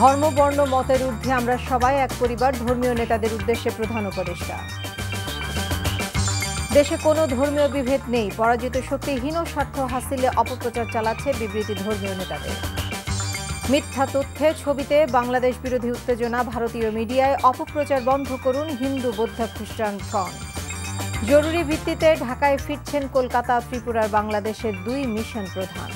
ধর্ম বর্ণ মতের ঊর্ধ্বে আমরা সবাই এক পরিবার, ধর্মীয় নেতাদের উদ্দেশ্যে প্রধান উপদেষ্টা। দেশে কোনো ধর্মীয় বিভেদ নেই, পরাজিত শক্তি হীন স্বার্থ হাসিলে অপপ্রচার চালাচ্ছে বিবৃতি ধর্মীয় নেতাদের। মিথ্যা তথ্যে ছবিতে বাংলাদেশ বিরোধী উত্তেজনা, ভারতীয় মিডিয়ায় অপপ্রচার বন্ধ করুন হিন্দু বৌদ্ধ খ্রিস্টান ফ্রন্ট। জরুরি ভিত্তিতে ঢাকায় ফিরছেন কলকাতা ত্রিপুরার বাংলাদেশের 2 মিশন প্রধান।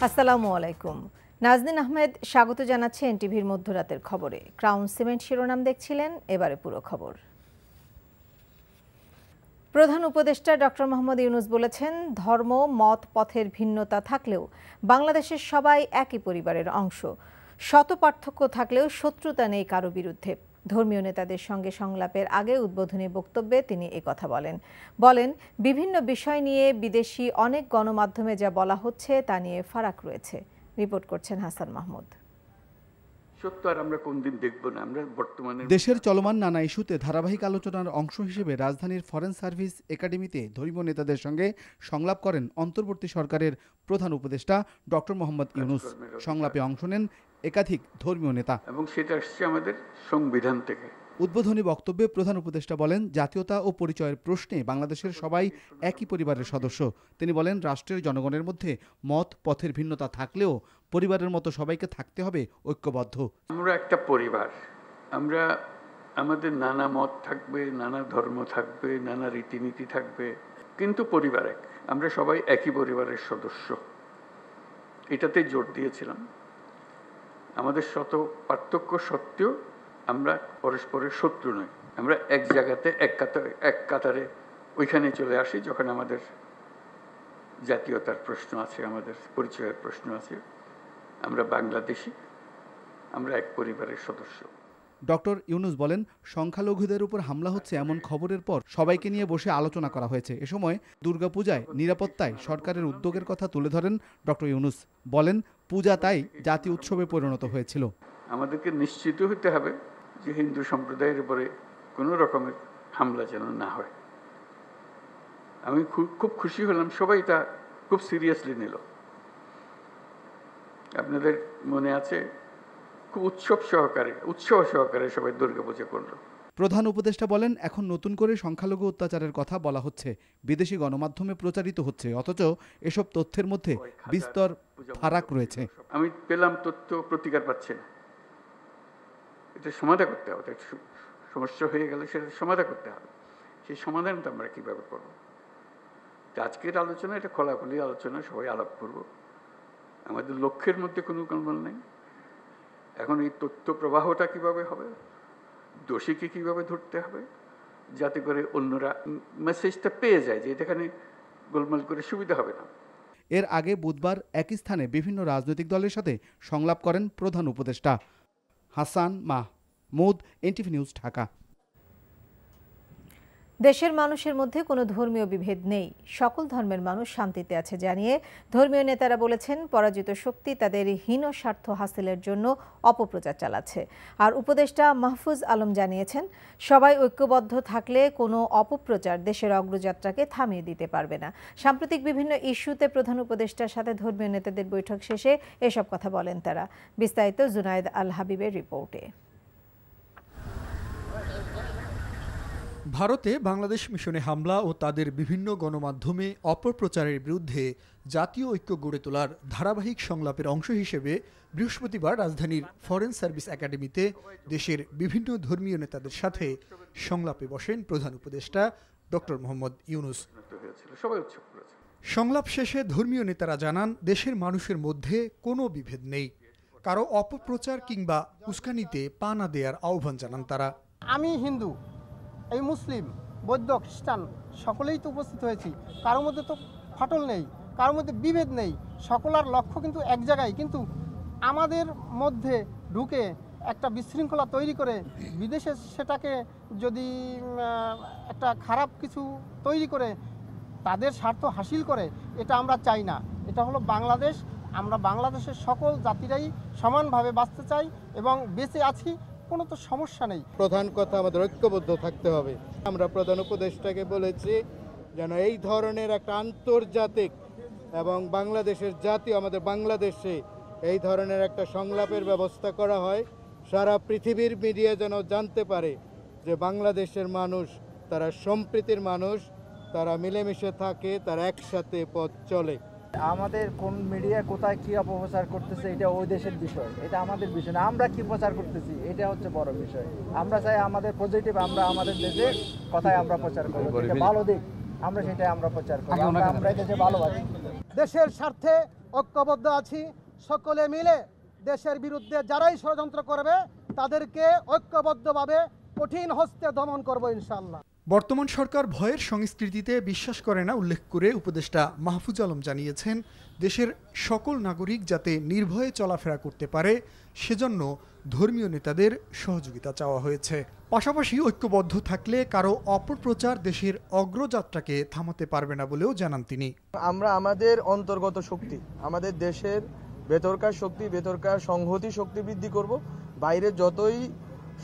আসসালামু আলাইকুম। নাজনীন আহমেদ স্বাগত জানাচ্ছে এনটিভির মধ্যরাতের খবরে। ক্রাউন সিমেন্ট শিরোনাম দেখছিলেন, এবারে পুরো খবর। প্রধান উপদেষ্টা ডক্টর মোহাম্মদ ইউনূস বলেছেন, ধর্ম মত পথের ভিন্নতা থাকলেও বাংলাদেশের সবাই একই পরিবারের অংশ। শত পার্থক্য থাকলেও শত্রুতা নেই কারো বিরুদ্ধে। ধর্মীয় নেতাদের সঙ্গে সংলাপের আগে উদ্বোধনী বক্তব্যে তিনি একথা বলেন বিভিন্ন বিষয় নিয়ে বিদেশি অনেক গণমাধ্যমে যা বলা হচ্ছে তা নিয়ে ফারাক রয়েছে। রিপোর্ট করছেন হাসান মাহমুদ। দেশের চলমান নানা ইস্যুতে ধারাবাহিক আলোচনার অংশ হিসেবে রাজধানীর ফরেন সার্ভিস একাডেমিতে ধর্মীয় নেতাদের সঙ্গে সংলাপ করেন অন্তর্বর্তী সরকারের প্রধান উপদেষ্টা ডক্টর মোহাম্মদ ইউনূস। সংলাপে অংশ নেন একাধিক ধর্মীয় নেতা এবং সেটা আসছে আমাদের সংবিধান থেকে। উদ্বোধনী বক্তব্যে প্রধান উপদেষ্টা বলেন, জাতীয়তা ও পরিচয়ের প্রশ্নে বাংলাদেশের সবাই একই পরিবারের সদস্য। তিনি বলেন, রাষ্ট্রের জনগণের মধ্যে মত পথের ভিন্নতা থাকলেও পরিবারের মতো সবাইকে থাকতে হবে ঐক্যবদ্ধ। আমরা একটা পরিবার, আমরা আমাদের নানা মত থাকবে, নানা ধর্ম থাকবে, নানা রীতিনীতি থাকবে, কিন্তু পরিবার এক। আমরা সবাই একই পরিবারের সদস্য, এটাতে জোর দিয়েছিলাম। আমাদের শত পার্থক্য সত্ত্বেও আমরা পরস্পরের শত্রু নই। আমরা এক জায়গাতে এক কাতারে ওইখানে চলে আসি যখন আমাদের জাতীয়তার প্রশ্ন আছে, আমাদের পরিচয়ের প্রশ্ন আছে। আমরা বাংলাদেশি, আমরা এক পরিবারের সদস্য। ডক্টর ইউনূস বলেন, সংখ্যালঘুদের উপর হামলা হচ্ছে এমন খবরের পর সবাইকে নিয়ে বসে আলোচনা করা হয়েছে। এ সময় দুর্গাপূজায় নিরাপত্তায় সরকারের উদ্যোগের কথা তুলে ধরেন ডক্টর ইউনূস। বলেন, পূজা তাই জাতীয় উৎসবে পরিণত হয়েছিল। আমাদেরকে নিশ্চিত হতে হবে যে হিন্দু সম্প্রদায়ের উপরে কোনো রকমের হামলা যেন না হয়। আমি খুব খুশি হলাম, সবাই তা খুব সিরিয়াসলি নিল। আপনাদের মনে আছে, খুব উৎসব সহকারে সবাই দুর্গাপূজা করলো। প্রধান উপদেষ্টা বলেন, এখন নতুন করে সংখ্যালঘু অত্যাচারের কথা বলা হচ্ছে, বিদেশি গণমাধ্যমে প্রচারিত হচ্ছে, অথচ এসব তথ্যের মধ্যে বিস্তর ফারাক রয়েছে। আমি পেলাম তথ্য, প্রতিকার পাচ্ছে না। এটা সমাধান করতে হবে। সমস্যা হয়ে গেলে সেটা সমাধান করতে হবে। সেই সমাধানটা আমরা কিভাবে করবো? আজকের আলোচনা এটা খোলাখুলি আলোচনা, সবাই আলাপ করব। আমাদের লক্ষ্যের মধ্যে কোনো গোলমাল নেই। এখন এই তথ্য প্রবাহটা কিভাবে হবে, দোষীকে কিভাবে ধরতে হবে, যাতে করে অন্যরা মেসেজটা পেয়ে যায় যে এখানে গোলমাল করে সুবিধা হবে না। এর আগে বুধবার একই স্থানে বিভিন্ন রাজনৈতিক দলের সাথে সংলাপ করেন প্রধান উপদেষ্টা। Hasan Mahmud, NTV news, Dhaka. দেশের মানুষের মধ্যে কোনো ধর্মীয় বিভেদ নেই, সকল ধর্মের মানুষ শান্তিতে আছে জানিয়ে ধর্মীয় নেতারা বলেছেন, পরাজিত শক্তি তাদের হীন স্বার্থ হাসিলের জন্য অপপ্রচার চালাচ্ছে। আর উপদেষ্টা মাহফুজ আলম জানিয়েছেন, সবাই ঐক্যবদ্ধ থাকলে কোনো অপপ্রচার দেশের অগ্রযাত্রাকে থামিয়ে দিতে পারবে না। সাম্প্রতিক বিভিন্ন ইস্যুতে প্রধান উপদেষ্টার সাথে ধর্মীয় নেতাদের বৈঠক শেষে এসব কথা বলেন তারা। বিস্তারিত জুনায়েদ আল হাবিবের রিপোর্টে। ভারতে বাংলাদেশ মিশনে হামলা ও তাদের বিভিন্ন গণমাধ্যমে অপপ্রচারের বিরুদ্ধে জাতীয় ঐক্য গড়ে তোলার ধারাবাহিক সংলাপের অংশ হিসেবে বৃহস্পতিবার রাজধানীর ফরেন সার্ভিস একাডেমিতে দেশের বিভিন্ন ধর্মীয় নেতাদের সাথে সংলাপে বসেন প্রধান উপদেষ্টা ডক্টর মোহাম্মদ ইউনূস। সংলাপ শেষে ধর্মীয় নেতারা জানান, দেশের মানুষের মধ্যে কোনো বিভেদ নেই, কারো অপপ্রচার কিংবা উস্কানিতে পা না দেওয়ার আহ্বান জানান তারা। আমি হিন্দু, এই মুসলিম, বৌদ্ধ, খ্রিস্টান সকলেই তো উপস্থিত হয়েছি। কারোর মধ্যে তো ফাটল নেই, কারোর মধ্যে বিভেদ নেই, সকলের লক্ষ্য কিন্তু এক জায়গায়। কিন্তু আমাদের মধ্যে ঢুকে একটা বিশৃঙ্খলা তৈরি করে বিদেশে সেটাকে যদি একটা খারাপ কিছু তৈরি করে তাদের স্বার্থ হাসিল করে, এটা আমরা চাই না। এটা হলো বাংলাদেশ। আমরা বাংলাদেশের সকল জাতিরাই সমানভাবে বাঁচতে চাই এবং বেঁচে আছি কোনো তো সমস্যা নেই। প্রধান কথা আমাদের ঐক্যবদ্ধ থাকতে হবে। আমরা প্রধান উপদেষ্টাকে বলেছি যেন এই ধরনের একটা আন্তর্জাতিক এবং বাংলাদেশের জাতীয় আমাদের বাংলাদেশে এই ধরনের একটা সংলাপের ব্যবস্থা করা হয়। সারা পৃথিবীর মিডিয়া যেন জানতে পারে যে বাংলাদেশের মানুষ তারা সম্প্রীতির মানুষ, তারা মিলেমিশে থাকে, তারা একসাথে পথ চলে। আমাদের কোন মিডিয়া কোথায় কি অপপ্রচার করতেছে এটা ওই দেশের বিষয়, এটা আমাদের বিষয় না। আমরা কি প্রচার করতেছি এটা হচ্ছে বড় বিষয়। আমরা চাই আমাদের পজিটিভ, আমরা আমাদের দেশের কথাই আমরা প্রচার করব, যেটা ভালো দিক আমরা সেটাই আমরা প্রচার করব। আমরা দেশে ভালোবাসি, দেশের স্বার্থে ঐক্যবদ্ধ আছি। সকলে মিলে দেশের বিরুদ্ধে যারাই ষড়যন্ত্র করবে তাদেরকে ঐক্যবদ্ধভাবে কঠিন হস্তে দমন করব ইনশাআল্লাহ। বর্তমান সরকার ভয়ের সংস্কৃতিতে বিশ্বাস করে না উল্লেখ করে উপদেষ্টা মাহফুজ আলম জানিয়েছেন, দেশের সকল নাগরিক যাতে নির্ভয়ে চলাফেরা করতে পারে সেজন্য ধর্মীয় নেতাদের সহযোগিতা চাওয়া হয়েছে। পাশাপাশি ঐক্যবদ্ধ থাকলে কারো অপপ্রচার দেশের অগ্রযাত্রাকে থামাতে পারবে না বলেও জানান তিনি। আমরা আমাদের অন্তর্গত শক্তি, আমাদের দেশের ভেতরকার শক্তি, ভেতরকার সংহতি শক্তি বৃদ্ধি করব। বাইরে যতই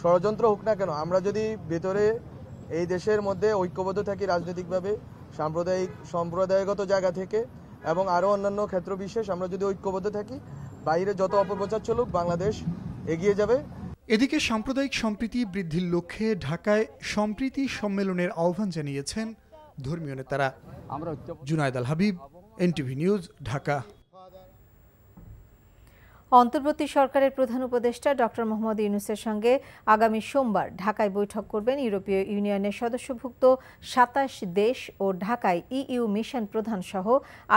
ষড়যন্ত্র হোক না কেন, আমরা যদি ভেতরে এই দেশের মধ্যে ঐক্যবদ্ধ থাকি রাজনৈতিকভাবে, সাম্প্রদায়িকগত জায়গা থেকে এবং আরও অন্যান্য ক্ষেত্র বিশেষ আমরা যদি ঐক্যবদ্ধ থাকি, বাইরে যত অপপ্রচার চলুক বাংলাদেশ এগিয়ে যাবে। এদিকে সাম্প্রদায়িক সম্প্রীতি বৃদ্ধির লক্ষ্যে ঢাকায় সম্প্রীতি সম্মেলনের আহ্বান জানিয়েছেন ধর্মীয় নেতারা। জুনায়েদ আল হাবিব, এনটিভি নিউজ, ঢাকা। অন্তর্বর্তী সরকারের প্রধান উপদেষ্টা ডক্টর মোহাম্মদ ইউনূসের সঙ্গে আগামী সোমবার ঢাকায় বৈঠক করবেন ইউরোপীয় ইউনিয়নের সদস্যভুক্ত ২৭ দেশ ও ঢাকায় ইইউ মিশন প্রধান সহ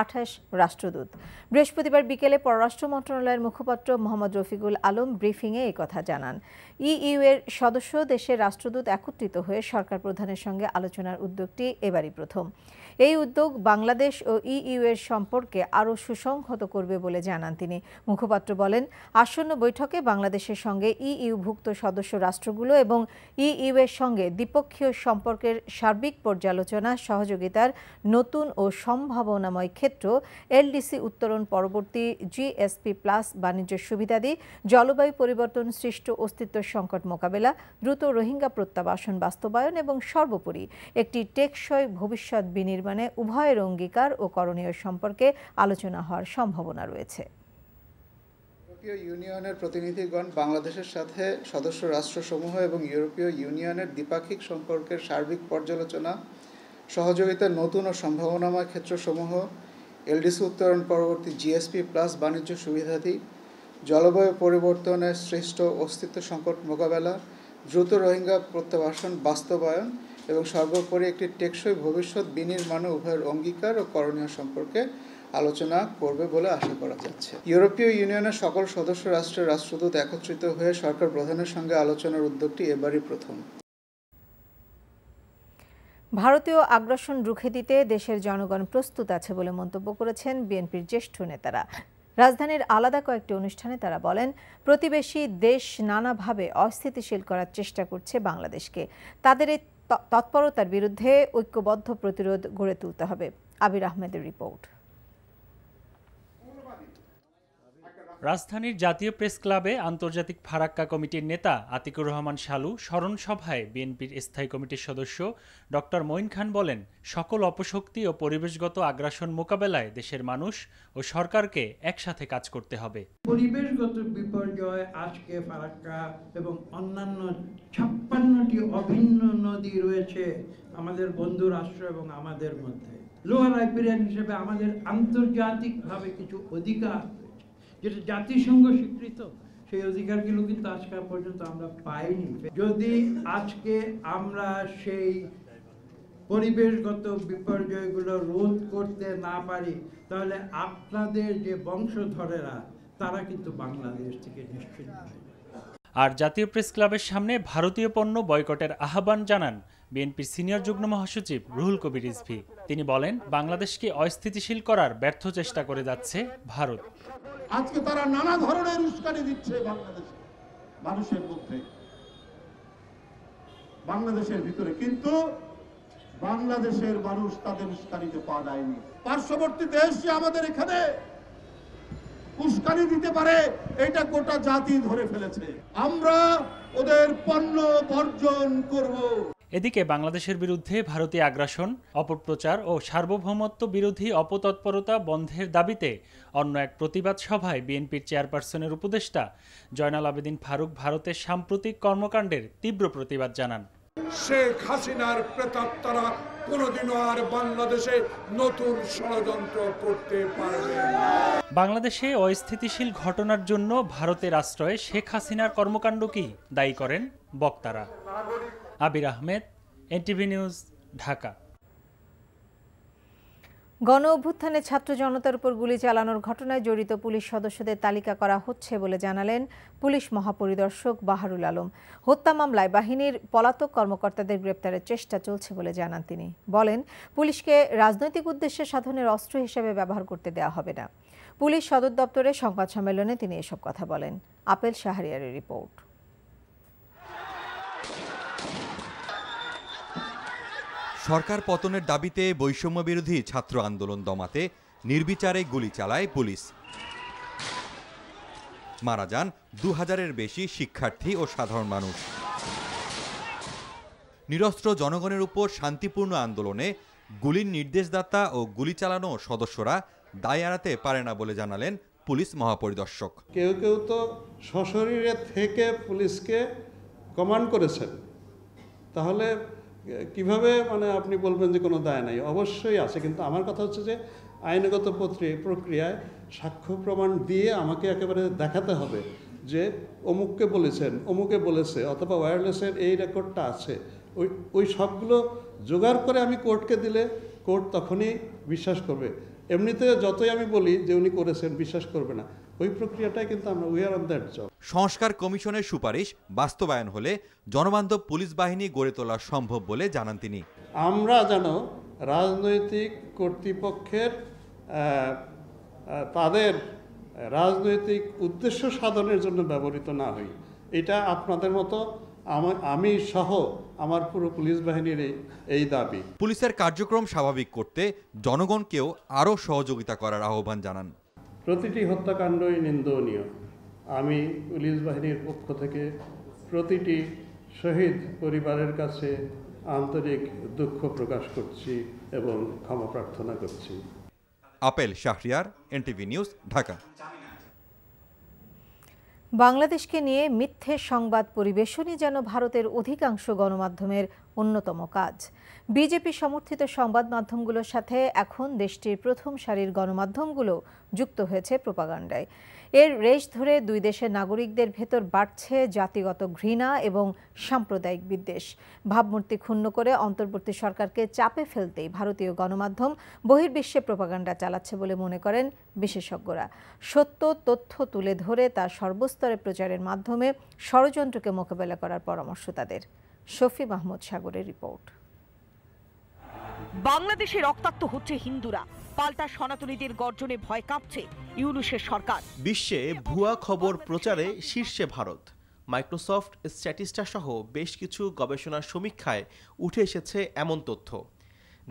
২৮ রাষ্ট্রদূত। বৃহস্পতিবার বিকেলে পররাষ্ট্র মন্ত্রণালয়ের মুখপাত্র মোহাম্মদ রফিকুল আলম ব্রিফিংয়ে একথা জানান। ইইউ এর সদস্য দেশের রাষ্ট্রদূত একত্রিত হয়ে সরকার প্রধানের সঙ্গে আলোচনার উদ্যোগটি এবারই প্রথম। এই উদ্যোগ বাংলাদেশ ও ইইউ এর সম্পর্কে আরও সুসংহত করবে বলে জানান তিনি। মুখপাত্র বলেন, আসন্ন বৈঠকে বাংলাদেশের সঙ্গে ইইউভুক্ত সদস্য রাষ্ট্রগুলো এবং ইইউ এর সঙ্গে দ্বিপক্ষীয় সম্পর্কের সার্বিক পর্যালোচনা, সহযোগিতার নতুন ও সম্ভাবনাময় ক্ষেত্র, এলডিসি উত্তরণ পরবর্তী জিএসপি প্লাস বাণিজ্য সুবিধাদি, জলবায়ু পরিবর্তন সৃষ্ট অস্তিত্ব সংকট মোকাবেলা, দ্রুত রোহিঙ্গা প্রত্যাবাসন বাস্তবায়ন এবং সর্বোপরি একটি টেকসই ভবিষ্যৎ বিনির্মাণে উভয়ের অঙ্গীকার ও করণীয় সম্পর্কে আলোচনা হওয়ার সম্ভাবনা রয়েছে। ইউরোপীয় ইউনিয়নের প্রতিনিধিগণ বাংলাদেশের সাথে সদস্য রাষ্ট্রসমূহ এবং ইউরোপীয় ইউনিয়নের দ্বিপাক্ষিক সম্পর্কের সার্বিক পর্যালোচনা, সহযোগিতার নতুন ও সম্ভাবনাময় ক্ষেত্রসমূহ, এলডিসি উত্তরণ পরবর্তী জিএসপি প্লাস বাণিজ্য সুবিধাদি, জলবায়ু পরিবর্তনের সৃষ্ট অস্তিত্ব সংকট মোকাবেলা, দ্রুত রোহিঙ্গা প্রত্যাবাসন বাস্তবায়ন এবং সর্বোপরি একটি টেকসই ভবিষ্যৎ বিনির্মাণে উভয়ের অঙ্গীকার ও করণীয় সম্পর্কে আলোচনা করবে বলে আশা করা যাচ্ছে। ইউরোপীয় ইউনিয়নের সকল সদস্য রাষ্ট্রের রাষ্ট্রদূত একত্রিত হয়ে সরকার প্রধানের সঙ্গে আলোচনার উদ্যোগটি এবারই প্রথম। ভারতীয় আগ্রাসন রুখে দিতে দেশের জনগণ প্রস্তুত আছে বলে মন্তব্য করেছেন বিএনপির জ্যেষ্ঠ নেতারা। রাজধানীর আলাদা কয়েকটি অনুষ্ঠানে তারা বলেন, প্রতিবেশী দেশ নানাভাবে অস্থিতিশীল করার চেষ্টা করছে বাংলাদেশকে। তাদের এই তৎপরতার বিরুদ্ধে ঐক্যবদ্ধ প্রতিরোধ গড়ে তুলতে হবে। আবির আহমেদের রিপোর্ট। রাজধানীর জাতীয় প্রেস ক্লাবে আন্তর্জাতিক ফারাক্কা কমিটির নেতা আতিকুর রহমান শালু স্মরণ সভায় বিএনপির স্থায়ী কমিটির সদস্য ডক্টর মঈন খান বলেন, সকল অপশক্তি ও পরিবেশগত আগ্রাসন মোকাবেলায় দেশের মানুষ ও সরকারকে একসাথে কাজ করতে হবে। পরিবেশগত বিপর্যয় আজকে ফারাক্কা এবং অন্যান্য 56টি অভিন্ন নদী রয়েছে আমাদের বন্ধু রাষ্ট্র এবং আমাদের মধ্যে। লোয়ার রাইবেরিয়ান হিসেবে আমাদের আন্তর্জাতিকভাবে কিছু অধিকার যেটা জাতিসংঘ স্বীকৃত, সেই অধিকারগুলো কিন্তু আজকে পর্যন্ত আমরা পাইনি। যদি আজকে আমরা সেই পরিবেশগত বিপর্যয়গুলো রোধ করতে না পারি, তাহলে আপনাদের যে বংশধরেরা তারা কিন্তু বাংলাদেশ থেকে নিশ্চিত হবে। আর জাতীয় প্রেস ক্লাবের সামনে ভারতীয় পণ্য বয়কটের আহ্বান জানান বিএনপির সিনিয়র যুগ্ম মহাসচিব রুহুল কবির রিজভী। তিনি বলেন, বাংলাদেশকে অস্থিতিশীল করার ব্যর্থ চেষ্টা করে যাচ্ছে ভারত। আজকে তারা নানা ধরনের উস্কানি দিচ্ছে বাংলাদেশে মানুষের মধ্যে, বাংলাদেশের ভিতরে, কিন্তু বাংলাদেশের মানুষ তাদের উস্কানিতে পা দেয়নি। পার্শ্ববর্তী দেশ যে আমাদের এখানে উস্কানি দিতে পারে, এটা গোটা জাতি ধরে ফেলেছে। আমরা ওদের পণ্য বর্জন করব। এদিকে বাংলাদেশের বিরুদ্ধে ভারতীয় আগ্রাসন, অপপ্রচার ও সার্বভৌমত্ব বিরোধী অপতৎপরতা বন্ধের দাবিতে অন্য এক প্রতিবাদ সভায় বিএনপির চেয়ারপারসনের উপদেষ্টা জয়নাল আবেদিন ফারুক ভারতের সাম্প্রতিক কর্মকাণ্ডের তীব্র প্রতিবাদ জানান। শেখ হাসিনার প্রেতাত্মারা কোনোদিনও আর বাংলাদেশে নতুন ষড়যন্ত্র করতে পারবে না। বাংলাদেশে অস্থিতিশীল ঘটনার জন্য ভারতের আশ্রয়ে শেখ হাসিনার কর্মকাণ্ডকেই দায়ী করেন বক্তারা। আবির আহমেদ, এনটিভি নিউজ, ঢাকা। গণ অভ্যুত্থানে ছাত্র জনতার উপর গুলি চালানোর ঘটনায় জড়িত পুলিশ সদস্যদের তালিকা করা হচ্ছে বলে জানালেন পুলিশ মহাপরিদর্শক বাহারুল আলম। হত্যা মামলায় বাহিনীর পলাতক কর্মকর্তাদের গ্রেপ্তারের চেষ্টা চলছে বলে জানান তিনি। বলেন, পুলিশকে রাজনৈতিক উদ্দেশ্যে সাধনের অস্ত্র হিসেবে ব্যবহার করতে দেওয়া হবে না। পুলিশ সদর দপ্তরে সংবাদ সম্মেলনে তিনি এসব কথা বলেন। Apple শাহরিয়ারের report. সরকার পতনের দাবিতে বৈষম্য বিরোধী ছাত্র আন্দোলন দমাতে নির্বিচারে গুলি চালায় পুলিশ। মারা যান ২০০০-এর বেশি শিক্ষার্থী ও সাধারণ মানুষ। নিরস্ত্র জনগণের উপর শান্তিপূর্ণ আন্দোলনে গুলির নির্দেশদাতা ও গুলি চালানো সদস্যরা দায় এড়াতে পারে না বলে জানালেন পুলিশ মহাপরিদর্শক। কেউ কেউ তো সশরীরে থেকে পুলিশকে কমান্ড করেছেন, তাহলে কিভাবে আপনি বলবেন যে কোনো দায় নাই? অবশ্যই আছে, কিন্তু আমার কথা হচ্ছে যে আইনগত প্রক্রিয়ায় সাক্ষ্য প্রমাণ দিয়ে আমাকে একেবারে দেখাতে হবে যে অমুককে বলেছেন, অমুকে বলেছে, অথবা ওয়্যারলেসের এই রেকর্ডটা আছে। ওই সবগুলো জোগাড় করে আমি কোর্টকে দিলে কোর্ট তখনই বিশ্বাস করবে। এমনিতে যতই আমি বলি যে উনি করেছেন, বিশ্বাস করবে না। ওই প্রক্রিয়াটাই কিন্তু আমরা we are on that job. সংস্কার কমিশনের সুপারিশ বাস্তবায়ন হলে জনবান্ধব পুলিশ বাহিনী গড়ে তোলা সম্ভব বলে জানান তিনি। আমরা যেন রাজনৈতিক কর্তৃপক্ষের তাদের রাজনৈতিক উদ্দেশ্য সাধনের জন্য ব্যবহৃত না হই, এটা আপনাদের মতো আমি সহ আমার পুরো পুলিশ বাহিনীর এই দাবি। পুলিশের কার্যক্রম স্বাভাবিক করতে জনগণকেও আরও সহযোগিতা করার আহ্বান জানান। প্রতিটি হত্যাকাণ্ডই নিন্দনীয়। আমি পুলিশ বাহিনীর পক্ষ থেকে প্রতিটি শহীদ পরিবারের কাছে আন্তরিক দুঃখ প্রকাশ করছি এবং ক্ষমা প্রার্থনা করছি। Apple Shahriar, NTV news, Dhaka. বাংলাদেশকে নিয়ে মিথ্যে সংবাদ পরিবেশনই যেন ভারতের অধিকাংশ গণমাধ্যমের অন্যতম কাজ। বিজেপি সমর্থিত সংবাদ মাধ্যমগুলোর সাথে এখন দেশটির প্রথম সারির গণমাধ্যমগুলো যুক্ত হয়েছে প্রোপাগান্ডায়। এর রেশ ধরে দুই দেশের নাগরিকদের ভেতর বাড়ছে জাতিগত ঘৃণা এবং সাম্প্রদায়িক বিদ্বেষ। ভাবমূর্তি ক্ষুণ্ণ করে অন্তর্বর্তী সরকারকে চাপে ফেলতেই ভারতীয় গণমাধ্যম বহির্বিশ্বে প্রোপাগান্ডা চালাচ্ছে বলে মনে করেন বিশেষজ্ঞরা। সত্য তথ্য তুলে ধরে তা সর্বস্তরে প্রচারের মাধ্যমে ষড়যন্ত্রকে মোকাবেলা করার পরামর্শ তাদের। শফি মাহমুদ সাগরের রিপোর্ট। বাংলাদেশে রক্তাক্ত হচ্ছে হিন্দুরা, পাল্টা সনাতনীদের গর্জনে ভয় কাঁপছে ইউনূসের সরকার। বিশ্বে ভুয়া খবর প্রচারে শীর্ষে ভারত। মাইক্রোসফট স্ট্যাটিস্টা সহ বেশ কিছু গবেষণার সমীক্ষায় উঠে এসেছে এমন তথ্য।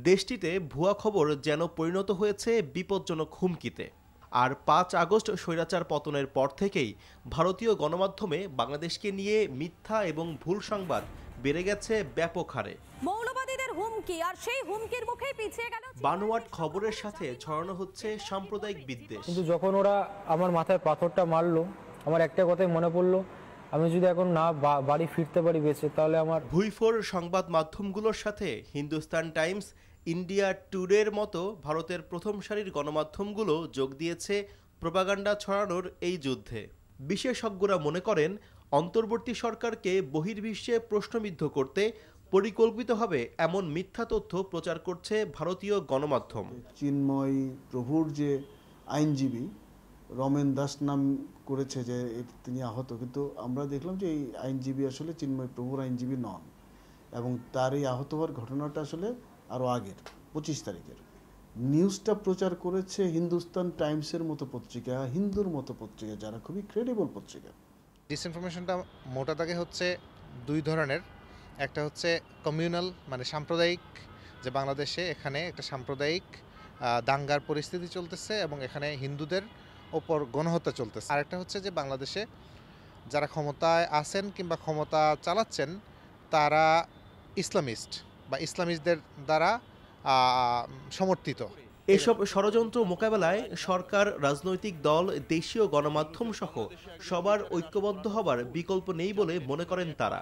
দেশটিতে ভুয়া খবর যেন পরিণত হয়েছে বিপজ্জনক হুমকিতে। আর ৫ আগস্ট স্বৈরাচার পতনের পর থেকেই ভারতীয় গণমাধ্যমে বাংলাদেশকে নিয়ে মিথ্যা এবং ভুল সংবাদ বেড়ে গেছে ব্যাপক হারে। মৌলবাদীদের হুমকি, আর সেই হুমকির মুখে পিছিয়ে গেল বানোয়াট খবরের সাথে ছড়ানো হচ্ছে সাম্প্রদায়িক বিদ্বেষ। কিন্তু যখন ওরা আমার মাথায় পাথরটা মারলো, আমার একটা কথাই মনে পড়লো, আমি যদি এখন না বাড়ি ফিরতে পারি বেঁচে, তাহলে আমার। ভুইফোর সংবাদ মাধ্যমগুলোর সাথে হিন্দুস্তান টাইমস, ইন্ডিয়া টুডের মতো ভারতের প্রথম সারির গণমাধ্যমগুলো যোগ দিয়েছে প্রোপাগান্ডা ছড়ানোর এই যুদ্ধে। বিশেষজ্ঞরা মনে করেন অন্তর্বর্তী সরকারকে বহির্বিশ্বে প্রশ্নবিদ্ধ করতে পরিকল্পিতভাবে এমন মিথ্যা তথ্য প্রচার করছে ভারতীয় গণমাধ্যম। চিন্ময় প্রভুর যে আইনজীবী রমেন দাস নাম করেছে যে তিনি আহত, কিন্তু আমরা দেখলাম যে এই আইনজীবী আসলে চিন্ময় প্রভুর আইনজীবী নন, এবং তার এই আহত হওয়ার ঘটনাটা আসলে আরও আগের ২৫ তারিখের। নিউজটা প্রচার করেছে হিন্দুস্তান টাইমসের মতো পত্রিকা, হিন্দুর মতো পত্রিকা, যারা খুবই ক্রেডিবল পত্রিকা। ডিসইনফরমেশনটা মোটা দাগে হচ্ছে দুই ধরনের। একটা হচ্ছে কমিউনাল, মানে সাম্প্রদায়িক, যে বাংলাদেশে এখানে একটা সাম্প্রদায়িক দাঙ্গার পরিস্থিতি চলতেছে এবং এখানে হিন্দুদের ওপর গণহত্যা চলতেছে। আরেকটা হচ্ছে যে বাংলাদেশে যারা ক্ষমতায় আছেন কিংবা ক্ষমতা চালাচ্ছেন তারা ইসলামিস্ট বা ইসলামিস্টদের দ্বারা সমর্থিত। এসব ষড়যন্ত্র মোকাবেলায় সরকার, রাজনৈতিক দল, দেশীয় গণমাধ্যম সহ সবার ঐক্যবদ্ধ হবার বিকল্প নেই বলে মনে করেন তারা।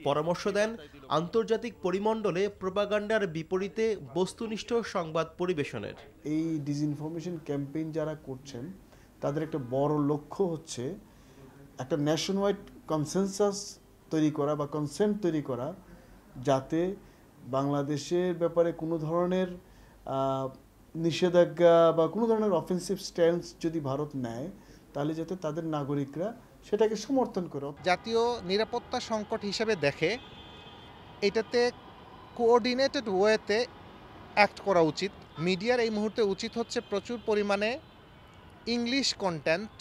পরামর্শ দেন আন্তর্জাতিক পরিমণ্ডলে প্রোপাগান্ডার বিপরীতে বস্তুনিষ্ঠ সংবাদ পরিবেশনের। এই ডিসইনফরমেশন ক্যাম্পেইন যারা করছেন তাদের একটা বড় লক্ষ্য হচ্ছে একটা ন্যাশনওয়াইড কনসেনসাস তৈরি করা বা কনসেন্ট তৈরি করা, যাতে বাংলাদেশের ব্যাপারে কোনো ধরনের নিষেধাজ্ঞা বা কোনো ধরনের অফেন্সিভ স্ট্যান্স যদি ভারত নেয় তাহলে যাতে তাদের নাগরিকরা সেটাকে সমর্থন করে। জাতীয় নিরাপত্তা সংকট হিসেবে দেখে এটাতে কোঅর্ডিনেটেড ওয়েতে অ্যাক্ট করা উচিত। মিডিয়ার এই মুহূর্তে উচিত হচ্ছে প্রচুর পরিমাণে ইংলিশ কন্টেন্ট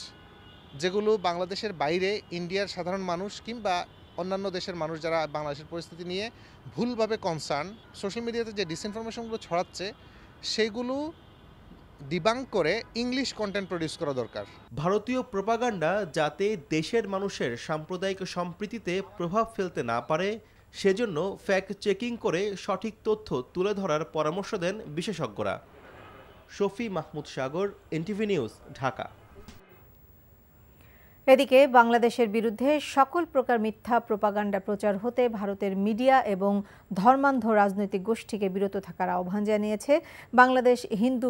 যেগুলো বাংলাদেশের বাইরে ইন্ডিয়ার সাধারণ মানুষ কিংবা অন্যান্য দেশের মানুষ যারা বাংলাদেশের পরিস্থিতি নিয়ে ভুলভাবে কনসার্ন, সোশ্যাল মিডিয়াতে যে ডিসইনফরমেশনগুলো ছড়াচ্ছে সেগুলো ডিবাঙ্ক করে ইংলিশ কন্টেন্ট প্রডিউস করা দরকার। ভারতীয় প্রোপাগান্ডা যাতে দেশের মানুষের সাম্প্রদায়িক সম্প্রীতিতে প্রভাব ফেলতে না পারে সেজন্য ফ্যাক্ট চেকিং করে সঠিক তথ্য তুলে ধরার পরামর্শ দেন বিশেষজ্ঞরা। শফি মাহমুদ সাগর, এনটিভি নিউজ, ঢাকা। এদিকে বাংলাদেশের বিরুদ্ধে সকল প্রকার মিথ্যা প্রোপাগান্ডা প্রচার হতে ভারতের মিডিয়া এবং ধর্মান্ধ রাজনৈতিক গোষ্ঠীকে বিরত থাকার আহ্বান জানিয়েছে বাংলাদেশ হিন্দু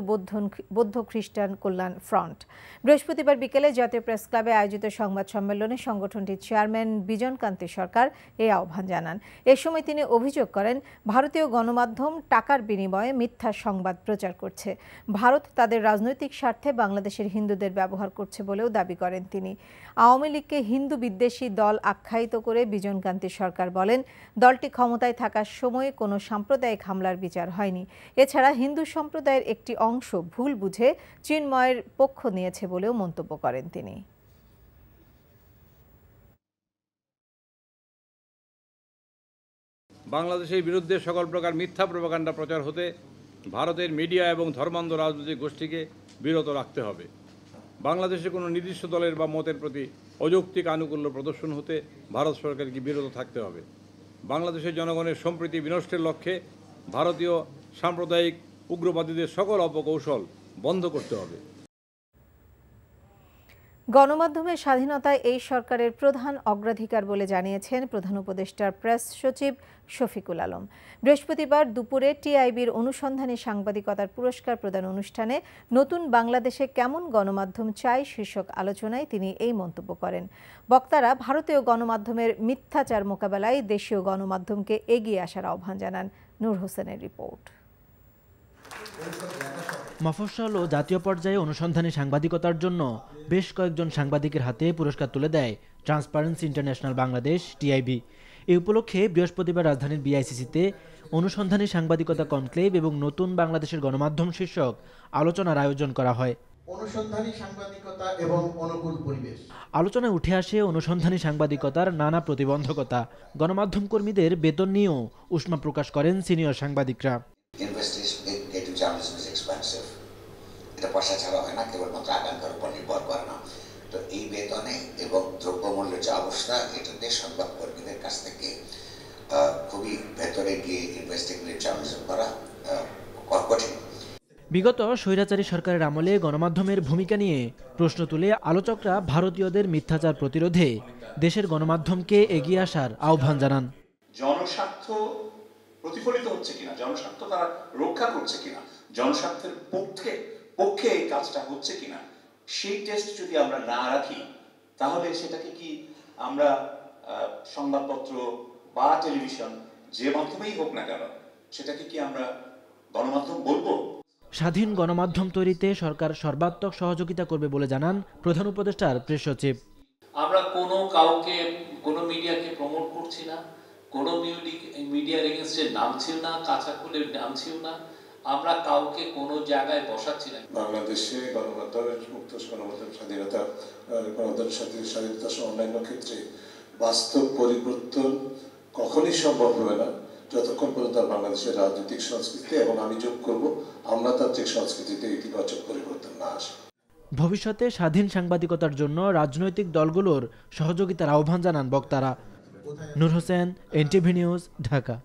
বৌদ্ধ খ্রিস্টান কল্যাণ ফ্রন্ট। বৃহস্পতিবার বিকেলে জাতীয় প্রেস ক্লাবে আয়োজিত সংবাদ সম্মেলনে সংগঠনটির চেয়ারম্যান বিজন কান্তি সরকার এই আহ্বান জানান। এ সময় তিনি অভিযোগ করেন ভারতীয় গণমাধ্যম টাকার বিনিময়ে মিথ্যা সংবাদ প্রচার করছে। ভারত তাদের রাজনৈতিক স্বার্থে বাংলাদেশের হিন্দুদের ব্যবহার করছে বলেও দাবি করেন তিনি। আওয়ামী লীগকে হিন্দু বিদ্বেষী দল আখ্যায়িত করে বিজন কান্তি সরকার বলেন, দলটি ক্ষমতায় থাকার সময় কোনো সাম্প্রদায়িক হামলার বিচার হয়নি। এছাড়া হিন্দু সম্প্রদায়ের একটি অংশ ভুল বুঝে চিন্ময়ের পক্ষ নিয়েছে বলেও মন্তব্য করেন তিনি। বাংলাদেশের বিরুদ্ধে সকল প্রকার মিথ্যা প্রোপাগান্ডা প্রচার হতে ভারতের মিডিয়া এবং ধর্মান্ধ রাজনৈতিক গোষ্ঠীকে বিরত রাখতে হবে। বাংলাদেশে কোনো নির্দিষ্ট দলের বা মতের প্রতি অযৌক্তিক আনুকূল্য প্রদর্শন হতে ভারত সরকারকে বিরত থাকতে হবে। বাংলাদেশের জনগণের সম্প্রীতি বিনষ্টের লক্ষ্যে ভারতীয় সাম্প্রদায়িক উগ্রবাদীদের সকল অপকৌশল বন্ধ করতে হবে। গণমাধ্যমের স্বাধীনতা এই সরকারের প্রধান অগ্রাধিকার বলে জানিয়েছেন প্রধান উপদেষ্টার প্রেস সচিব শফিকুল আলম। বৃহস্পতিবার দুপুরে টিআইবির অনুসন্ধানী সাংবাদিকতার পুরস্কার প্রদান অনুষ্ঠানে নতুন বাংলাদেশে কেমন গণমাধ্যম চাই শীর্ষক আলোচনায় তিনি এই মন্তব্য করেন। বক্তারা ভারতীয় গণমাধ্যমের মিথ্যাচার মোকাবেলায় দেশীয় গণমাধ্যমকে এগিয়ে আসার আহ্বান জানান। নূর হোসেনের রিপোর্ট। মফস্বল ও জাতীয় পর্যায়ে অনুসন্ধানী সাংবাদিকতার জন্য বেশ কয়েকজন সাংবাদিকের হাতে পুরস্কার তুলে দেয় ট্রান্সপারেন্সি ইন্টারন্যাশনাল বাংলাদেশ টিআইবি। এই উপলক্ষে বৃহস্পতিবার রাজধানীর বিআইসিসিতে অনুসন্ধানী সাংবাদিকতা কনক্লেভ এবং নতুন বাংলাদেশের গণমাধ্যম শীর্ষক আলোচনার আয়োজন করা হয়। অনুসন্ধানী সাংবাদিকতা এবং অনুকূল পরিবেশ আলোচনায় উঠে আসে অনুসন্ধানী সাংবাদিকতার নানা প্রতিবন্ধকতা। গণমাধ্যম কর্মীদের বেতন নিয়েও উষ্মা প্রকাশ করেন সিনিয়র সাংবাদিকরা। এটা পয়সা ছাড়া হয় না, কেবলমাত্র আকাঙ্ক্ষার উপর নির্ভর করে না। তো এই বেতনে এবং দ্রব্যমূল্যের যে অবস্থা, এটাতে সংবাদ কর্মীদের কাছ থেকে খুবই ভেতরে গিয়ে ইনভেস্টিগেটিভ জার্নালিজম করা কঠিন। বিগত স্বৈরাচারী সরকারের আমলে গণমাধ্যমের ভূমিকা নিয়ে প্রশ্ন তুলে আলোচকরা ভারতীয়দের মিথ্যাচার প্রতিরোধে দেশের গণমাধ্যমকে এগিয়ে আসার আহ্বান জানান। জনস্বার্থ প্রতিফলিত হচ্ছে কিনা, জনস্বার্থ তারা রক্ষা করছে কিনা, জনস্বার্থের পক্ষে এই কাজটা হচ্ছে কিনা, সেই টেস্ট যদি আমরা না রাখি তাহলে সেটাকে কি আমরা সংবাদপত্র বা টেলিভিশন যে মাধ্যমেই হোক না কেন সেটাকে কি আমরা গণমাধ্যম বলবো? স্বাধীন গণমাধ্যম তৈরিতে সরকার সর্বাত্মক সহযোগিতা করবে বলে জানান প্রধান উপদেষ্টার প্রেস সচিব। আমরা কোনো মিডিয়াকে প্রমোট করছি না, কোনো মিডিয়ার এগেইনস্টে নামছিও না, কাঁচা খুলে নামছিও না, আমরা কাউকে কোনো জায়গায় বসাচ্ছি না। বাংলাদেশে গণমাধ্যমের মুক্ত গণমাধ্যম স্বাধীনতা, গণমাধ্যমের স্বাধীনতা সহ অন্যান্য ক্ষেত্রে বাস্তব পরিবর্তন কখনই সম্ভব হবে না যতক্ষণ পর্যন্ত বাংলাদেশের রাজনৈতিক সংস্কৃতি এবং আমি যোগ করব আমলাতান্ত্রিক সংস্কৃতিতে ইতিবাচক পরিবর্তন না আসে। ভবিষ্যতে স্বাধীন সাংবাদিকতার জন্য রাজনৈতিক দলগুলোর সহযোগিতার আহ্বান জানান বক্তারা। নূর হোসেন, এনটিভি নিউজ, ঢাকা।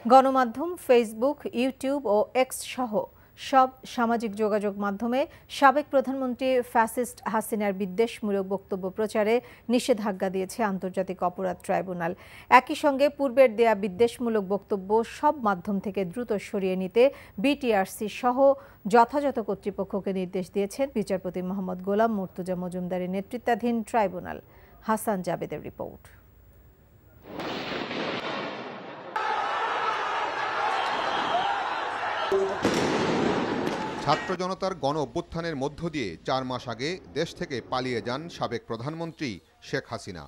গণমাধ্যম ফেসবুক, ইউটিউব ও এক্স সহ সব সামাজিক যোগাযোগ মাধ্যমে সাবেক প্রধানমন্ত্রী ফ্যাসিস্ট হাসিনার বিদ্বেষমূলক বক্তব্য প্রচারে নিষেধাজ্ঞা দিয়েছে আন্তর্জাতিক অপরাধ ট্রাইব্যুনাল। একই সঙ্গে পূর্বের দেয়া বিদ্বেষমূলক বক্তব্য সব মাধ্যম থেকে দ্রুত সরিয়ে নিতে বিটিআরসি সহ যথাযথ কর্তৃপক্ষকে নির্দেশ দিয়েছেন বিচারপতি মোহাম্মদ গোলাম মুর্তজা মজুমদারের নেতৃত্বাধীন ট্রাইব্যুনাল। হাসান জাবেদের রিপোর্ট। ছাত্র জনতার গণ অভ্যুত্থানের মধ্য দিয়ে 4 মাস আগে দেশ থেকে পালিয়ে যান সাবেক প্রধানমন্ত্রী শেখ হাসিনা।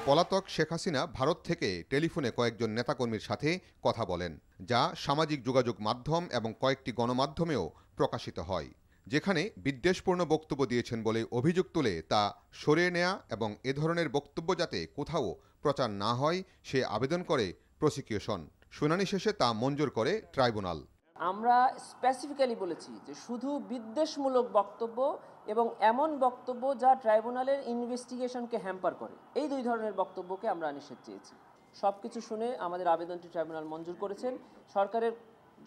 পলাতক শেখ হাসিনা ভারত থেকে টেলিফোনে কয়েকজন নেতাকর্মীর সাথে কথা বলেন, যা সামাজিক যোগাযোগ মাধ্যম এবং কয়েকটি গণমাধ্যমেও প্রকাশিত হয়, যেখানে বিদ্বেষপূর্ণ বক্তব্য দিয়েছেন বলে অভিযোগ তুলে তা সরিয়ে নেয়া এবং এ ধরনের বক্তব্য যাতে কোথাও প্রচার না হয় সে আবেদন করে প্রসিকিউশন। শুনানি শেষে তা মঞ্জুর করে ট্রাইব্যুনাল। আমরা স্পেসিফিক্যালি বলেছি যে শুধু বিদ্বেষমূলক বক্তব্য এবং এমন বক্তব্য যা ট্রাইব্যুনালের ইনভেস্টিগেশনকে হ্যাম্পার করে, এই 2 ধরনের বক্তব্যকে আমরা নিষেধ চেয়েছি। সব কিছু শুনে আমাদের আবেদনটি ট্রাইব্যুনাল মঞ্জুর করেছেন। সরকারের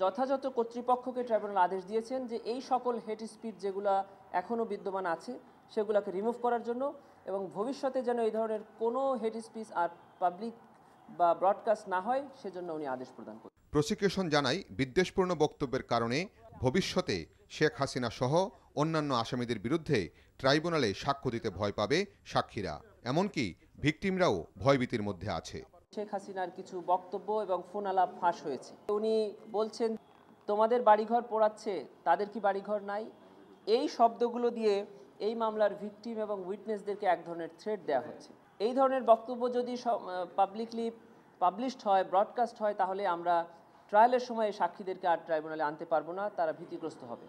যথাযথ কর্তৃপক্ষকে ট্রাইব্যুনাল আদেশ দিয়েছেন যে এই সকল হেট স্পিচ যেগুলো এখনও বিদ্যমান আছে সেগুলোকে রিমুভ করার জন্য, এবং ভবিষ্যতে যেন এই ধরনের কোনো হেট স্পিচ আর পাবলিক বা ব্রডকাস্ট না হয় সেজন্য উনি আদেশ প্রদান করেন। প্রসিকিউশন জানায়, বিদ্বেষপূর্ণ বক্তব্যের কারণে ভবিষ্যতে শেখ হাসিনা সহ অন্যান্য আসামিদের বিরুদ্ধে ট্রাইব্যুনালে সাক্ষ্য দিতে ভয় পাবে সাক্ষীরা, এমনকি ভিকটিমরাও ভয়ভীতির মধ্যে আছে। শেখ হাসিনার কিছু বক্তব্য এবং ফোন আলাপ ফাঁস হয়েছে। উনি বলছেন তোমাদের বাড়িঘর পোড়াচ্ছে, তাদের কি বাড়িঘর নাই? এই শব্দগুলো দিয়ে এই মামলার ভিকটিম এবং উইটনেসদেরকে এক ধরনের থ্রেট দেওয়া হচ্ছে। এই ধরনের বক্তব্য যদি পাবলিকলি পাবলিশড হয়, ব্রডকাস্ট হয়, তাহলে আমরা ট্রায়ালের সময় সাক্ষীদেরকে আর ট্রাইব্যুনালে আনতে পারবো না, তারা ভীতিগ্রস্ত হবে।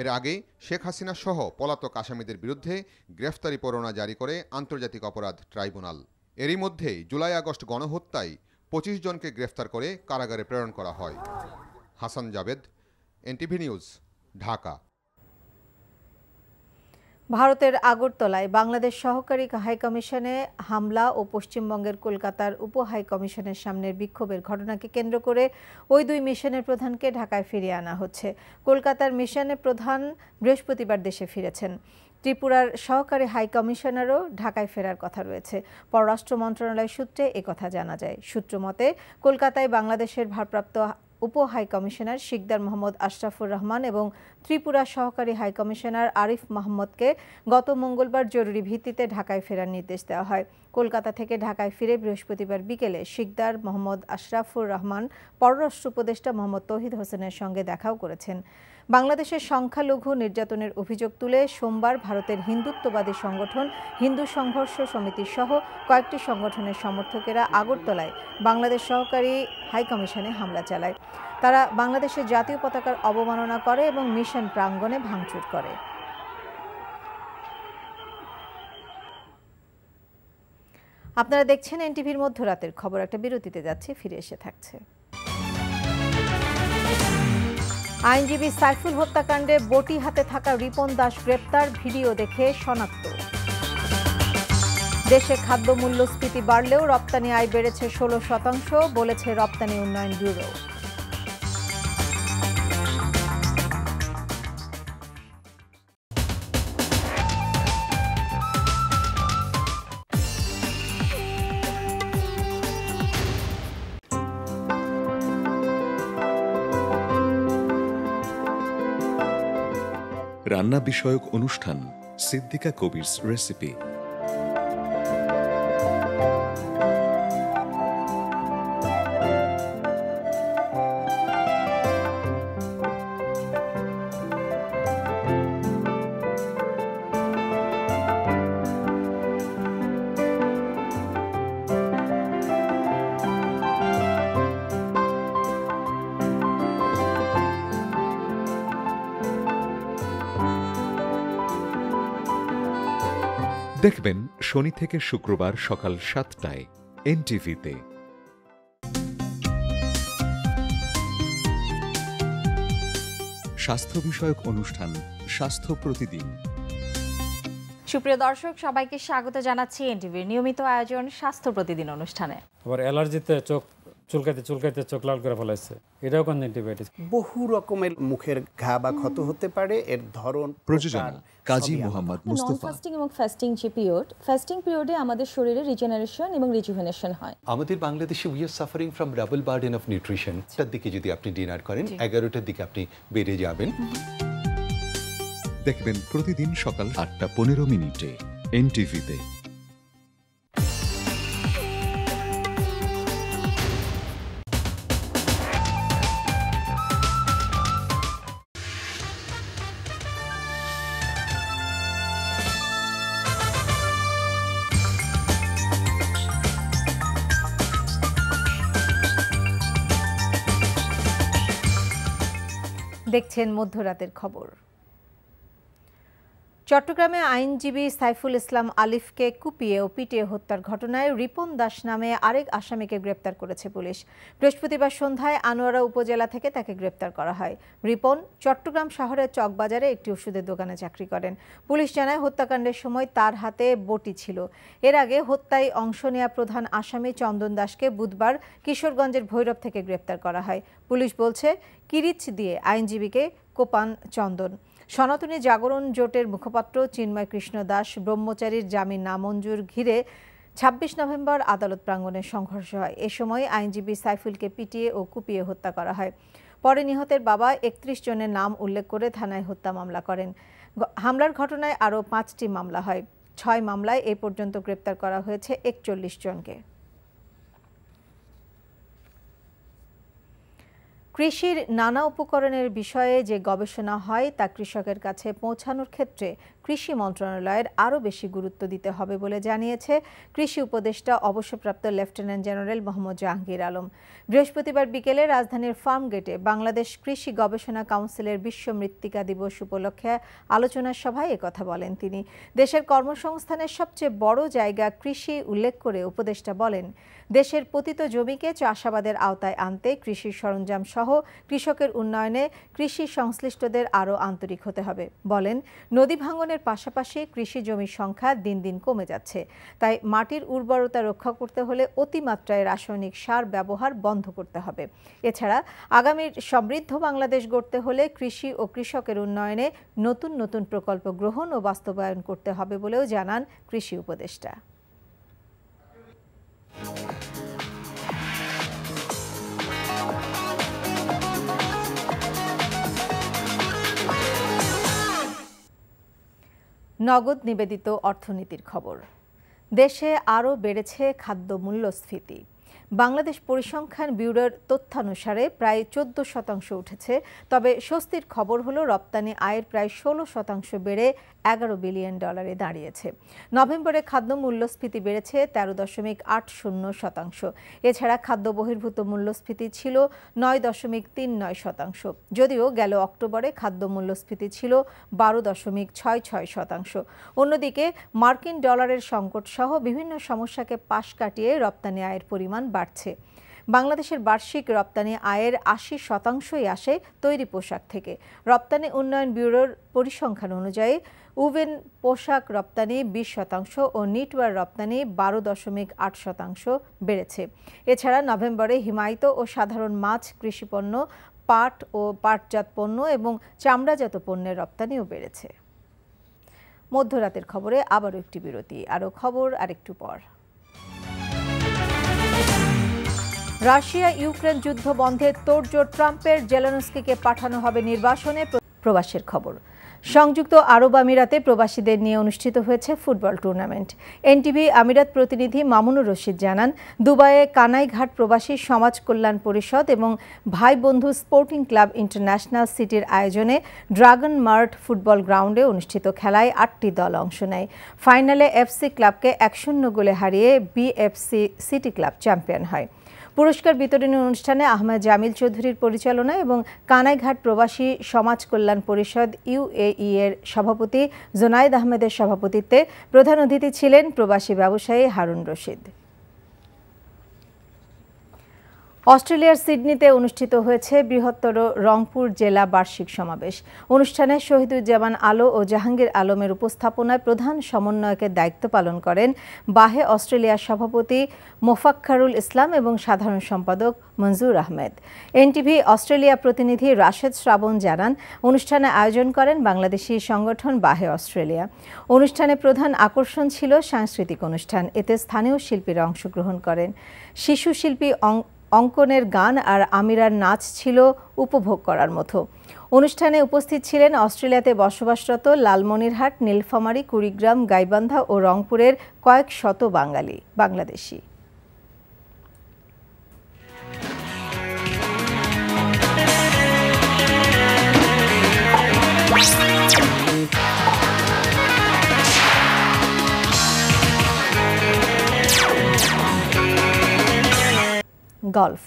এর আগে শেখ হাসিনা সহ পলাতক আসামিদের বিরুদ্ধে গ্রেফতারি পরোয়ানা জারি করে আন্তর্জাতিক অপরাধ ট্রাইব্যুনাল। এরই মধ্যে জুলাই-আগস্ট গণহত্যায় 25 জনকে গ্রেফতার করে কারাগারে প্রেরণ করা হয়। Hasan Jabed, NTV news, Dhaka. ভারতের আগরতলায় বাংলাদেশ সহকারী হাইকমিশনে হামলা ও পশ্চিমবঙ্গের কলকাতার উপ হাইকমিশনের সামনের বিক্ষোভের ঘটনাকে কেন্দ্র করে ওই 2 মিশনের প্রধানকে ঢাকায় ফিরিয়ে আনা হচ্ছে। কলকাতার মিশনের প্রধান বৃহস্পতিবার দেশে ফিরেছেন। ত্রিপুরার সহকারী হাইকমিশনারও ঢাকায় ফেরার কথা রয়েছে। পররাষ্ট্র মন্ত্রণালয় সূত্রে একথা জানা যায়। সূত্র মতে কলকাতায় বাংলাদেশের ভারপ্রাপ্ত উপ হাইকমিশনার শিকদার মোহাম্মদ আশরাফুর রহমান এবং ত্রিপুরা সহকারী হাইকমিশনার আরিফ মাহমুদকে গত মঙ্গলবার জরুরি ভিত্তিতে ঢাকায় ফেরার নির্দেশ দেওয়া হয়। কলকাতা থেকে ঢাকায় ফিরে বৃহস্পতিবার বিকেলে শিকদার মোহাম্মদ আশরাফুর রহমান পররাষ্ট্র উপদেষ্টা মোহাম্মদ তৌহিদ হোসেনের সঙ্গে দেখাও করেছেন। বাংলাদেশের সংখ্যালঘু নির্যাতনের অভিযোগ তুলে সোমবার ভারতের হিন্দুত্ববাদী সংগঠন হিন্দু সংঘর্ষ সমিতি সহ কয়েকটি সংগঠনের সমর্থকেরা আগরতলায় বাংলাদেশ সহকারী হাইকমিশনে হামলা চালায়। তারা বাংলাদেশের জাতীয় পতাকার অবমাননা করে এবং মিশন প্রাঙ্গণে ভাঙচুর করে। আপনারা দেখছেন এনটিভির মধ্যরাতের খবর। একটা বিরতিতে যাচ্ছে, ফিরে এসে থাকছে। আইনজীবী সাইফুল হত্যাকাণ্ডে বটি হাতে থাকা রিপন দাস গ্রেপ্তার, ভিডিও দেখে শনাক্ত। দেশে খাদ্য মূল্যস্ফীতি বাড়লেও রপ্তানি আয় বেড়েছে 16%, বলেছে রপ্তানি উন্নয়ন ব্যুরো। রান্না বিষয়ক অনুষ্ঠান সিদ্দিকা কবিরস রেসিপি। দেখবেন শনি থেকে শুক্রবার সকাল 7টায় এনটিভিতে। স্বাস্থ্য বিষয়ক অনুষ্ঠান স্বাস্থ্য প্রতিদিন। সুপ্রিয় দর্শক, সবাইকে স্বাগত জানাচ্ছি এনটিভির নিয়মিত আয়োজন স্বাস্থ্য প্রতিদিন অনুষ্ঠানে। আবার অ্যালার্জিতে চোখ চুলকাইতে চুলকাইতে চোখ লাল করে ফেলাইছে, এটাও কনজাংটিভাইটিস। বহু রকমের মুখের ঘা বা ক্ষত হতে পারে, এর ধরন। প্রযোজনা কাজী মোহাম্মদ মুস্তাফা। ফাস্টিং এবং ফাস্টিং যে পিরিয়ড, ফাস্টিং পিরিয়ডে আমাদের শরীরে রিজেনারেশন এবং রিজুভেনেশন হয়। আমাদের বাংলাদেশে we are suffering from double burden of nutrition. তার দিকে যদি আপনি ডিনার করেন 11টার দিকে আপনি বেড়ে যাবেন। দেখবেন প্রতিদিন সকাল 8:15 এনটিভিতে। দেখছেন মধ্যরাতের খবর। চট্টগ্রামে আইনজীবী সাইফুল ইসলাম আলিফকে কুপিয়ে ও পিটিয়ে হত্যার ঘটনায় রিপন দাস নামে আরেক আসামিকে গ্রেপ্তার করেছে পুলিশ। বৃহস্পতিবার সন্ধ্যায় আনোয়ারা উপজেলা থেকে তাকে গ্রেপ্তার করা হয়। রিপন চট্টগ্রাম শহরের চকবাজারে একটি ওষুধের দোকানে চাকরি করেন। পুলিশ জানায় হত্যাকাণ্ডের সময় তার হাতে বটি ছিল। এর আগে হত্যায় অংশ নেওয়া প্রধান আসামি চন্দন দাসকে বুধবার কিশোরগঞ্জের ভৈরব থেকে গ্রেপ্তার করা হয়। পুলিশ বলছে কিরিচ দিয়ে আইনজীবীকে কোপান চন্দন। সনাতনী জাগরণ জোটের মুখপাত্র চিন্ময় কৃষ্ণ দাস ব্রহ্মচারীর জামিন নামঞ্জুর ঘিরে 26 নভেম্বর আদালত প্রাঙ্গণে সংঘর্ষ হয়। এ সময় আইনজীবী সাইফুলকে পিটিয়ে ও কুপিয়ে হত্যা করা হয়। পরে নিহতের বাবা 31 জনের নাম উল্লেখ করে থানায় হত্যা মামলা করেন। হামলার ঘটনায় আরও 5টি মামলা হয়। 6 মামলায় এ পর্যন্ত গ্রেপ্তার করা হয়েছে 41 জনকে। কৃষির নানা উপকরণের বিষয়ে যে গবেষণা হয় তা কৃষকের কাছে পৌঁছানোর ক্ষেত্রে কৃষি মন্ত্রণালয়ের আরও বেশি গুরুত্ব দিতে হবে বলে জানিয়েছে কৃষি উপদেষ্টা অবসরপ্রাপ্ত লেফটেন্যান্ট জেনারেল মোহাম্মদ জাহাঙ্গীর আলম। বৃহস্পতিবার বিকেলে রাজধানীর ফার্মগেটে বাংলাদেশ কৃষি গবেষণা কাউন্সিলের বিশ্ব মৃত্তিকা দিবস উপলক্ষে আলোচনা সভায় একথা বলেন তিনি। দেশের কর্মসংস্থানের সবচেয়ে বড় জায়গা কৃষি উল্লেখ করে উপদেষ্টা বলেন, দেশের পতিত জমিকে চাষাবাদের আওতায় আনতে কৃষি সরঞ্জাম সহ কৃষকের উন্নয়নে কৃষি সংশ্লিষ্টদের আরও আন্তরিক হতে হবে। বলেন, নদী ভাঙনের পাশাপাশি কৃষি জমির সংখ্যা দিন দিন কমে যাচ্ছে। তাই মাটির উর্বরতা রক্ষা করতে হলে অতিমাত্রায় রাসায়নিক সার ব্যবহার বন্ধ করতে হবে। এছাড়া আগামীর সমৃদ্ধ বাংলাদেশ গড়তে হলে কৃষি ও কৃষকের উন্নয়নে নতুন নতুন প্রকল্প গ্রহণ ও বাস্তবায়ন করতে হবে বলেও জানান কৃষি উপদেষ্টা। নগদ নিবেদিত অর্থনীতির খবর। দেশে আরও বেড়েছে খাদ্য মূল্যস্ফীতি। বাংলাদেশ পরিসংখ্যান ব্যুরোর তথ্যানুসারে প্রায় 14% উঠেছে। তবে স্বস্তির খবর হলো রপ্তানি আয়ের প্রায় 16% বেড়ে $11 বিলিয়ন দাঁড়িয়েছে। নভেম্বরে খাদ্য মূল্যস্ফীতি বেড়েছে 13.80%। এছাড়া খাদ্য বহির্ভূত মূল্যস্ফীতি ছিল 9.39%। যদিও গেল অক্টোবরে খাদ্য মূল্যস্ফীতি ছিল 12.66%। অন্যদিকে মার্কিন ডলারের সংকট সহ বিভিন্ন সমস্যাকে পাশ কাটিয়ে রপ্তানি আয়ের পরিমাণ বাড়ছে। বাংলাদেশের বার্ষিক রপ্তানি আয়ের 80%ই আসে তৈরি পোশাক থেকে। রপ্তানি উন্নয়ন ব্যুরোর পরিসংখ্যান অনুযায়ী উভেন পোশাক রপ্তানি 20% ও নিটওয়ার রপ্তানি 12.8% বেড়েছে। এছাড়া নভেম্বরে হিমায়িত ও সাধারণ মাছ, কৃষিপণ্য, পাট ও পাটজাত পণ্য এবং চামড়াজাত পণ্যের রপ্তানিও বেড়েছে। মধ্যরাতের খবরে আবারও একটি বিরতি। আরও খবর আরেকটু পর। রাশিয়া ইউক্রেন যুদ্ধ বন্ধে তোড়জোড়, ট্রাম্পের জেলেনস্কিকে পাঠানো হবে নির্বাসনে। প্রবাসের খবর। সংযুক্ত আরব আমিরাতে প্রবাসীদের নিয়ে অনুষ্ঠিত হয়েছে ফুটবল টুর্নামেন্ট। এনটিভি আমিরাত প্রতিনিধি মামুনুর রশিদ জানান, দুবাইয়ে কানাইঘাট প্রবাসী সমাজ কল্যাণ পরিষদ এবং ভাই বন্ধু স্পোর্টিং ক্লাব ইন্টারন্যাশনাল সিটির আয়োজনে ড্রাগন মার্ট ফুটবল গ্রাউন্ডে অনুষ্ঠিত খেলায় 8টি দল অংশ নেয়। ফাইনালে এফসি ক্লাবকে 1-0 গোলে হারিয়ে বিএফসি সিটি ক্লাব চ্যাম্পিয়ন হয়। পুরস্কার বিতরণী অনুষ্ঠানে আহমেদ জামিল চৌধুরীর পরিচালনায় এবং কানাইঘাট প্রবাসী সমাজ কল্যাণ পরিষদ UAE এর সভাপতি জোনায়েদ আহমেদের সভাপতিত্বে প্রধান অতিথি ছিলেন প্রবাসী ব্যবসায়ী হারুন রশিদ। অস্ট্রেলিয়ার সিডনিতে অনুষ্ঠিত হয়েছে বৃহত্তর রংপুর জেলা বার্ষিক সমাবেশ। অনুষ্ঠানে শহীদুজ্জামান আলো ও জাহাঙ্গীর আলমের উপস্থাপনায় প্রধান সমন্বয়কের দায়িত্ব পালন করেন বাহে অস্ট্রেলিয়ার সভাপতি মোফাক্খারুল ইসলাম এবং সাধারণ সম্পাদক মঞ্জুর আহমেদ। এনটিভি অস্ট্রেলিয়া প্রতিনিধি রাশেদ শ্রাবণ জানান, অনুষ্ঠানে আয়োজন করেন বাংলাদেশি সংগঠন বাহে অস্ট্রেলিয়া। অনুষ্ঠানে প্রধান আকর্ষণ ছিল সাংস্কৃতিক অনুষ্ঠান। এতে স্থানীয় শিল্পীরা অংশগ্রহণ করেন। শিশু শিল্পী অঙ্কনের গান আর আমিরার নাচ ছিল উপভোগ করার মতো। অনুষ্ঠানে উপস্থিত ছিলেন অস্ট্রেলিয়াতে বসবাসরত লালমনিরহাট, নীলফামারী, কুড়িগ্রাম, গাইবান্ধা ও রংপুরের কয়েক শত বাংলাদেশি। গলফ।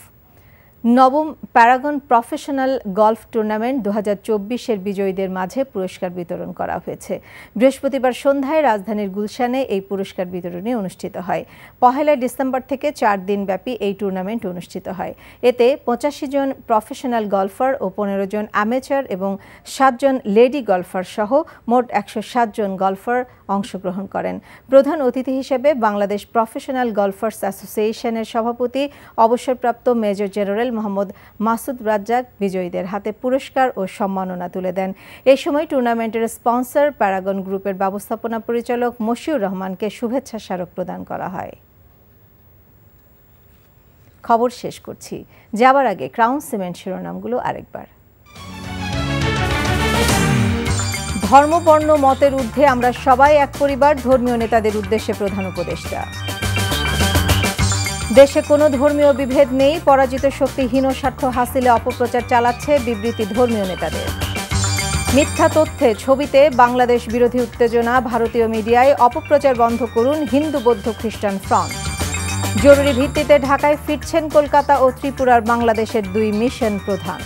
নবম প্যারাগন প্রফেশনাল গলফ টুর্নামেন্ট 2024-এর বিজয়ীদের মাঝে পুরস্কার বিতরণ করা হয়েছে। বৃহস্পতিবার সন্ধ্যায় রাজধানীর গুলশানে এই পুরস্কার বিতরণী অনুষ্ঠিত হয়। 1 ডিসেম্বর থেকে 4 দিন ব্যাপী এই টুর্নামেন্ট অনুষ্ঠিত হয়। এতে 85 জন প্রফেশনাল গলফার ও 15 জন অ্যামেচার এবং 7 জন লেডি গলফার সহ মোট 107 জন গলফার অংশগ্রহণ করেন। প্রধান অতিথি হিসেবে বাংলাদেশ প্রফেশনাল গলফার্স অ্যাসোসিয়েশনের সভাপতি অবসরপ্রাপ্ত মেজর জেনারেল মোহাম্মদ মাসুদ রাজ্জাক বিজয়ীদের হাতে পুরস্কার ও সম্মাননা তুলে দেন। এই সময় টুর্নামেন্টের স্পন্সর প্যারাগন গ্রুপের ব্যবস্থাপনা পরিচালক মশিউর রহমানকে শুভেচ্ছা স্মারক প্রদান করা হয়। খবর শেষ করছি, যাবার আগে ক্রাউন সিমেন্ট শিরোনামগুলো আরেকবার। ধর্ম, বর্ণ, মতের ঊর্ধ্বে আমরা সবাই এক পরিবার, ধর্মীয় নেতাদের উদ্দেশ্যে প্রধান উপদেষ্টা। দেশে কোনো ধর্মীয় বিভেদ নেই, পরাজিত শক্তি হীন স্বার্থ হাসিলে অপপ্রচার চালাচ্ছে, বিবৃতি ধর্মীয় নেতাদের। মিথ্যা তথ্যে, ছবিতে বাংলাদেশ বিরোধী উত্তেজনা, ভারতীয় মিডিয়ায় অপপ্রচার বন্ধ করুন, হিন্দু, বৌদ্ধ, খ্রিস্টান ফ্রন্ট। জরুরি ভিত্তিতে ঢাকায় ফিরছেন কলকাতা ও ত্রিপুরার বাংলাদেশের 2 মিশন প্রধান।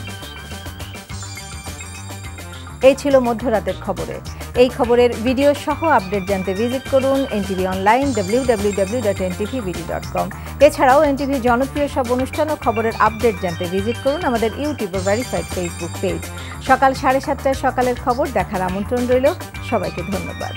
এই ছিল মধ্যরাতের খবরে। এই খবরের ভিডিও সহ আপডেট জানতে ভিজিট করুন এনটিভি অনলাইন www.ntvbd.com। এছাড়াও এনটিভির জনপ্রিয় সব অনুষ্ঠান ও খবরের আপডেট জানতে ভিজিট করুন আমাদের ইউটিউব ও ভেরিফাইড ফেসবুক পেজ। সকাল 7:30টায় সকালের খবর দেখার আমন্ত্রণ রইল। সবাইকে ধন্যবাদ।